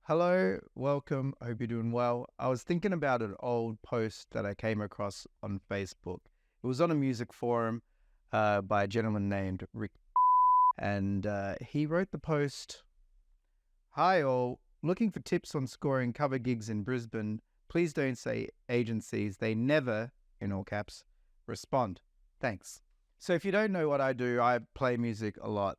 Hello, welcome. Hope you're doing well. I was thinking about an old post that I came across on Facebook. It was on a music forum by a gentleman named Rick. And he wrote the post. Hi all, looking for tips on scoring cover gigs in Brisbane. Please don't say agencies. They never, in all caps, respond. Thanks. So if you don't know what I do, I play music a lot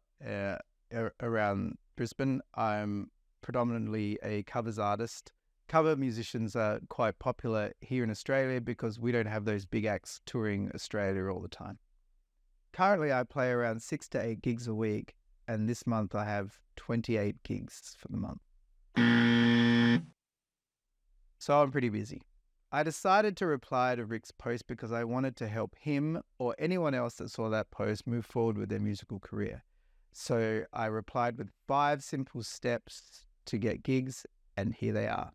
around Brisbane. I'm predominantly a covers artist. Cover musicians are quite popular here in Australia because we don't have those big acts touring Australia all the time. Currently, I play around 6 to 8 gigs a week, and this month I have 28 gigs for the month. So I'm pretty busy. I decided to reply to Rick's post because I wanted to help him or anyone else that saw that post move forward with their musical career. So I replied with 5 simple steps to get gigs, and here they are.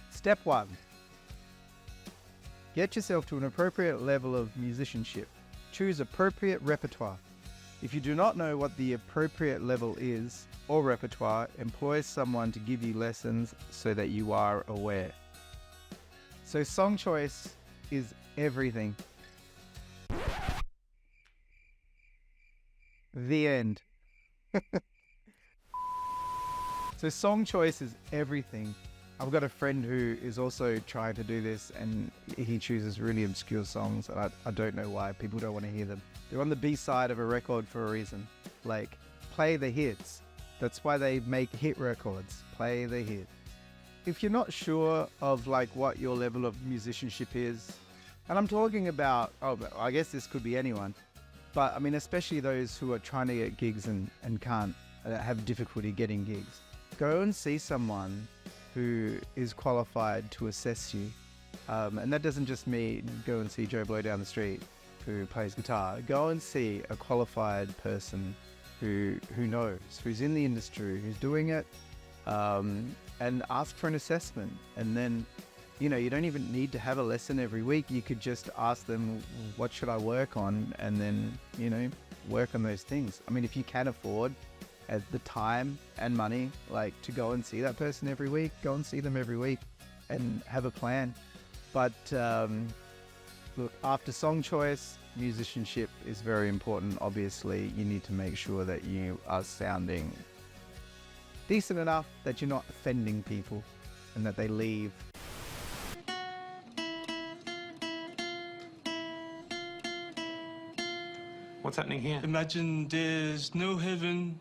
Step 1. Get yourself to an appropriate level of musicianship. Choose appropriate repertoire. If you do not know what the appropriate level is or repertoire, employ someone to give you lessons so that you are aware. So song choice is everything. The end. So song choice is everything. I've got a friend who is also trying to do this, and he chooses really obscure songs. I don't know why people don't want to hear them. They're on the B-side of a record for a reason. Like, play the hits. That's why they make hit records. Play the hit. If you're not sure of like what your level of musicianship is, and I'm talking about, I guess this could be anyone, but I mean, especially those who are trying to get gigs and can't, have difficulty getting gigs. Go and see someone who is qualified to assess you. And that doesn't just mean go and see Joe Blow down the street who plays guitar. Go and see a qualified person who knows, who's in the industry, who's doing it, and ask for an assessment. And then, you don't even need to have a lesson every week. You could just ask them, what should I work on? And then, work on those things. I mean, if you can afford at the time and money, like to go and see that person every week, go and see them every week and have a plan. But look, after song choice, musicianship is very important. Obviously, you need to make sure that you are sounding decent enough that you're not offending people and that they leave. What's happening here? Imagine there's no heaven.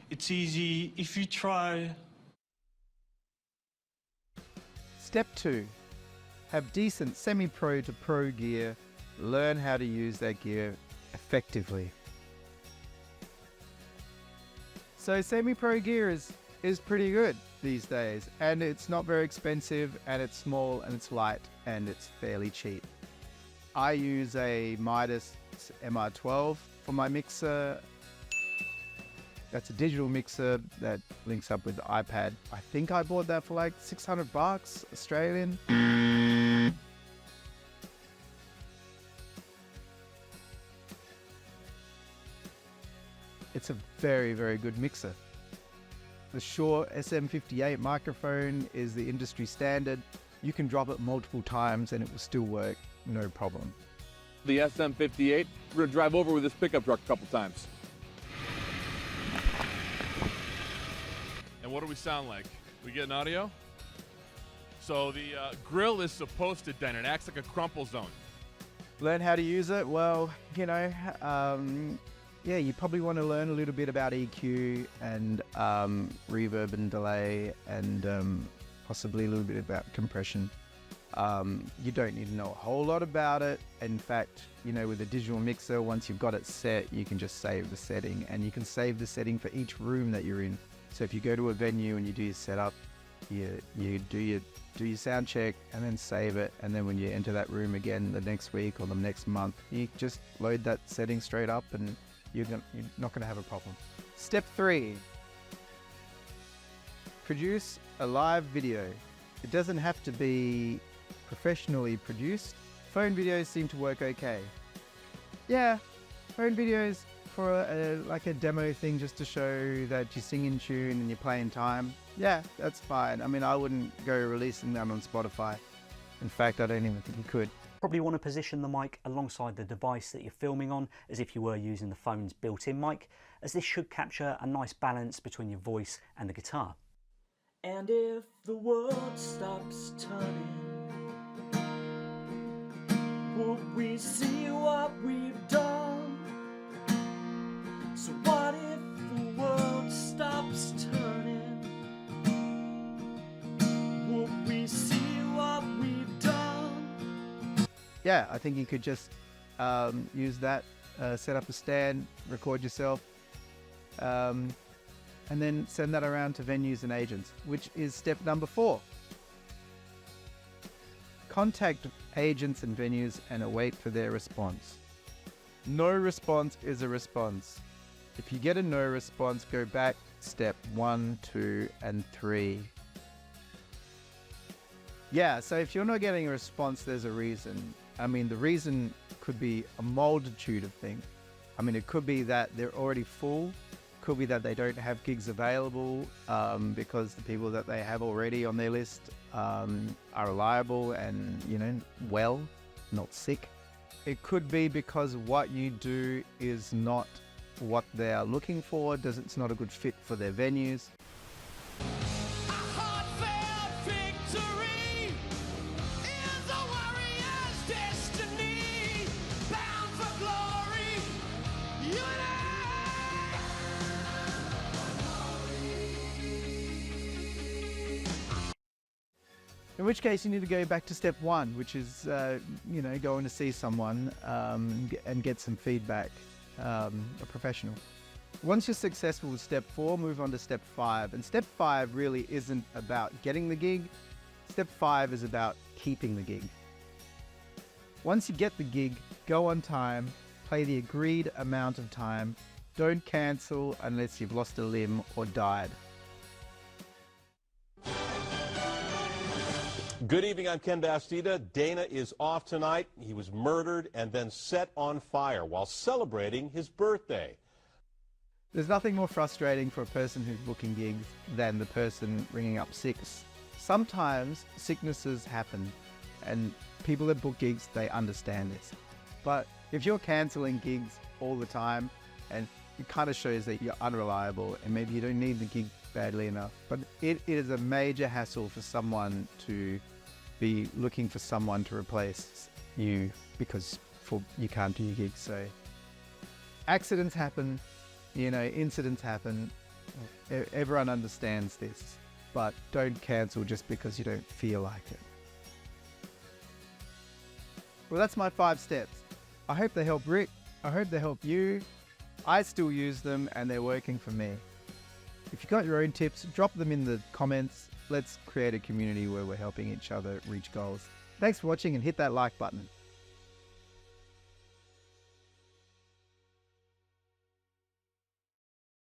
It's easy if you try. Step 2. Have decent semi-pro to pro gear. Learn how to use that gear effectively. So semi-pro gear is pretty good these days, and it's not very expensive, and it's small, and it's light, and it's fairly cheap. I use a Midas MR12 for my mixer. That's a digital mixer that links up with the iPad. I think I bought that for like $600 Australian. It's a very, very good mixer. The Shure SM58 microphone is the industry standard. You can drop it multiple times and it will still work, no problem. The SM58, we're gonna drive over with this pickup truck a couple times. And what do we sound like? We getting audio? So the grill is supposed to dent. It acts like a crumple zone. Learn how to use it? Well, yeah, you probably want to learn a little bit about EQ and reverb and delay, and possibly a little bit about compression. You don't need to know a whole lot about it. In fact, with a digital mixer, once you've got it set, you can just save the setting, and you can save the setting for each room that you're in. So if you go to a venue and you do your setup, you do your sound check and then save it, and then when you enter that room again the next week or the next month, you just load that setting straight up and you're not going to have a problem. Step 3. Produce a live video. It doesn't have to be professionally produced. Phone videos seem to work okay. Yeah, phone videos for like a demo thing just to show that you sing in tune and you play in time. Yeah, that's fine. I mean, I wouldn't go releasing that on Spotify. In fact, I don't even think you could. Probably want to position the mic alongside the device that you're filming on, as if you were using the phone's built-in mic, as this should capture a nice balance between your voice and the guitar. And if the world stops turning, would we see what we've done? So what if the world stops turning? Would we see what we've done? Yeah, I think you could just use that, set up a stand, record yourself, and then send that around to venues and agents, which is step number 4. Contact agents and venues and await for their response. No response is a response. If you get a no response, go back step 1, 2, and 3. Yeah, so if you're not getting a response, there's a reason. I mean, the reason could be a multitude of things. I mean, it could be that they're already full. Could be that they don't have gigs available because the people that they have already on their list are reliable and, you know, well, not sick. It could be because what you do is not what they are looking for. It's not a good fit for their venues. In which case you need to go back to step 1, which is, you know, going to see someone and get some feedback, a professional. Once you're successful with step 4, move on to step 5. And step 5 really isn't about getting the gig. Step 5 is about keeping the gig. Once you get the gig, go on time, play the agreed amount of time. Don't cancel unless you've lost a limb or died. Good evening, I'm Ken Bastida. Dana is off tonight. He was murdered and then set on fire while celebrating his birthday. There's nothing more frustrating for a person who's booking gigs than the person ringing up sick. Sometimes sicknesses happen and people that book gigs, they understand this. But if you're cancelling gigs all the time, and it kind of shows that you're unreliable and maybe you don't need the gig badly enough. But it is a major hassle for someone to be looking for someone to replace you because you can't do your gig. So accidents happen, you know, incidents happen. Everyone understands this, but don't cancel just because you don't feel like it. Well, that's my 5 steps. I hope they help Rick. I hope they help you. I still use them and they're working for me. If you've got your own tips, drop them in the comments. Let's create a community where we're helping each other reach goals. Thanks for watching and hit that like button.